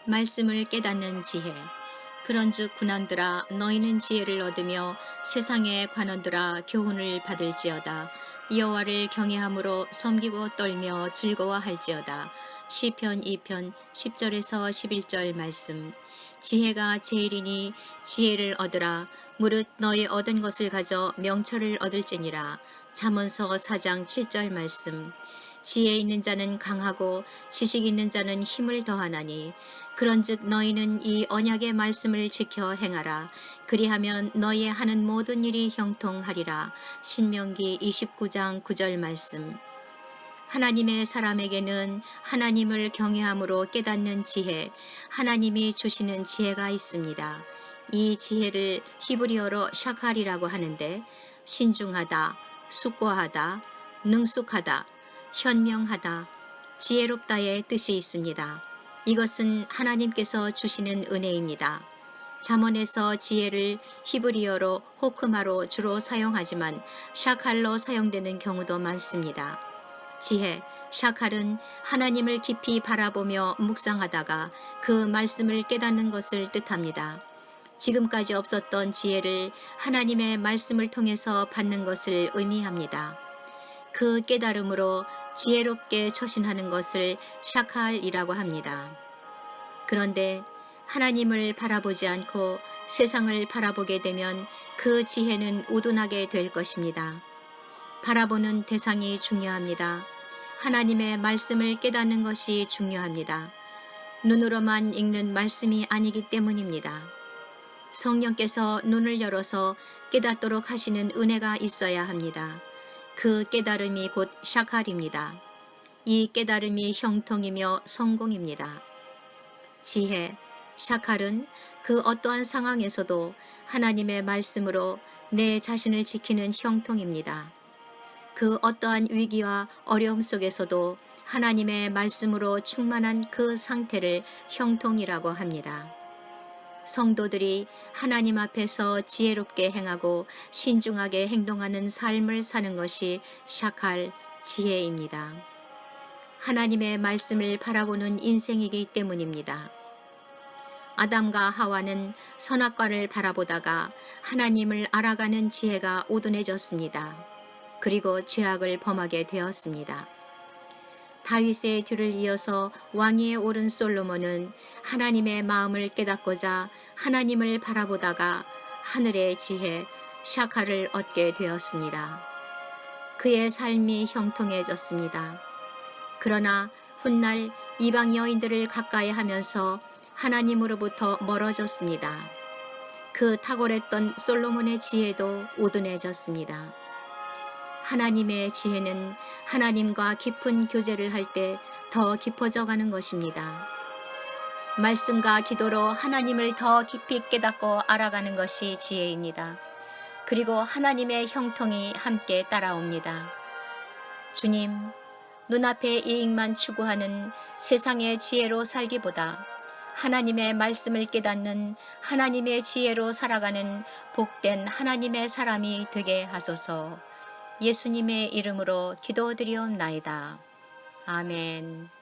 말씀을 깨닫는 지혜. 그런즉 군왕들아 너희는 지혜를 얻으며 세상의 관원들아 교훈을 받을지어다. 여호와를 경외함으로 섬기고 떨며 즐거워할지어다. 시편 2편 10절에서 11절 말씀. 지혜가 제일이니 지혜를 얻으라. 무릇 너희 얻은 것을 가져 명철을 얻을지니라. 잠언서 4장 7절 말씀. 지혜 있는 자는 강하고 지식 있는 자는 힘을 더하나니 그런즉 너희는 이 언약의 말씀을 지켜 행하라. 그리하면 너희의 하는 모든 일이 형통하리라. 신명기 29장 9절 말씀. 하나님의 사람에게는 하나님을 경외함으로 깨닫는 지혜, 하나님이 주시는 지혜가 있습니다. 이 지혜를 히브리어로 샤칼이라고 하는데 신중하다, 숙고하다, 능숙하다, 현명하다, 지혜롭다의 뜻이 있습니다. 이것은 하나님께서 주시는 은혜입니다. 잠언에서 지혜를 히브리어로 호크마로 주로 사용하지만 샤칼로 사용되는 경우도 많습니다. 지혜, 샤칼은 하나님을 깊이 바라보며 묵상하다가 그 말씀을 깨닫는 것을 뜻합니다. 지금까지 없었던 지혜를 하나님의 말씀을 통해서 받는 것을 의미합니다. 그 깨달음으로 지혜롭게 처신하는 것을 샤칼이라고 합니다. 그런데 하나님을 바라보지 않고 세상을 바라보게 되면 그 지혜는 우둔하게 될 것입니다. 바라보는 대상이 중요합니다. 하나님의 말씀을 깨닫는 것이 중요합니다. 눈으로만 읽는 말씀이 아니기 때문입니다. 성령께서 눈을 열어서 깨닫도록 하시는 은혜가 있어야 합니다. 그 깨달음이 곧 샤칼입니다. 이 깨달음이 형통이며 성공입니다. 지혜, 샤칼은 그 어떠한 상황에서도 하나님의 말씀으로 내 자신을 지키는 형통입니다. 그 어떠한 위기와 어려움 속에서도 하나님의 말씀으로 충만한 그 상태를 형통이라고 합니다. 성도들이 하나님 앞에서 지혜롭게 행하고 신중하게 행동하는 삶을 사는 것이 샤칼, 지혜입니다. 하나님의 말씀을 바라보는 인생이기 때문입니다. 아담과 하와는 선악과를 바라보다가 하나님을 알아가는 지혜가 우둔해졌습니다. 그리고 죄악을 범하게 되었습니다. 다윗의 뒤를 이어서 왕위에 오른 솔로몬은 하나님의 마음을 깨닫고자 하나님을 바라보다가 하늘의 지혜, 샤칼을 얻게 되었습니다. 그의 삶이 형통해졌습니다. 그러나 훗날 이방 여인들을 가까이 하면서 하나님으로부터 멀어졌습니다. 그 탁월했던 솔로몬의 지혜도 우둔해졌습니다. 하나님의 지혜는 하나님과 깊은 교제를 할 때 더 깊어져 가는 것입니다. 말씀과 기도로 하나님을 더 깊이 깨닫고 알아가는 것이 지혜입니다. 그리고 하나님의 형통이 함께 따라옵니다. 주님, 눈앞의 이익만 추구하는 세상의 지혜로 살기보다 하나님의 말씀을 깨닫는 하나님의 지혜로 살아가는 복된 하나님의 사람이 되게 하소서. 예수님의 이름으로 기도드리옵나이다. 아멘.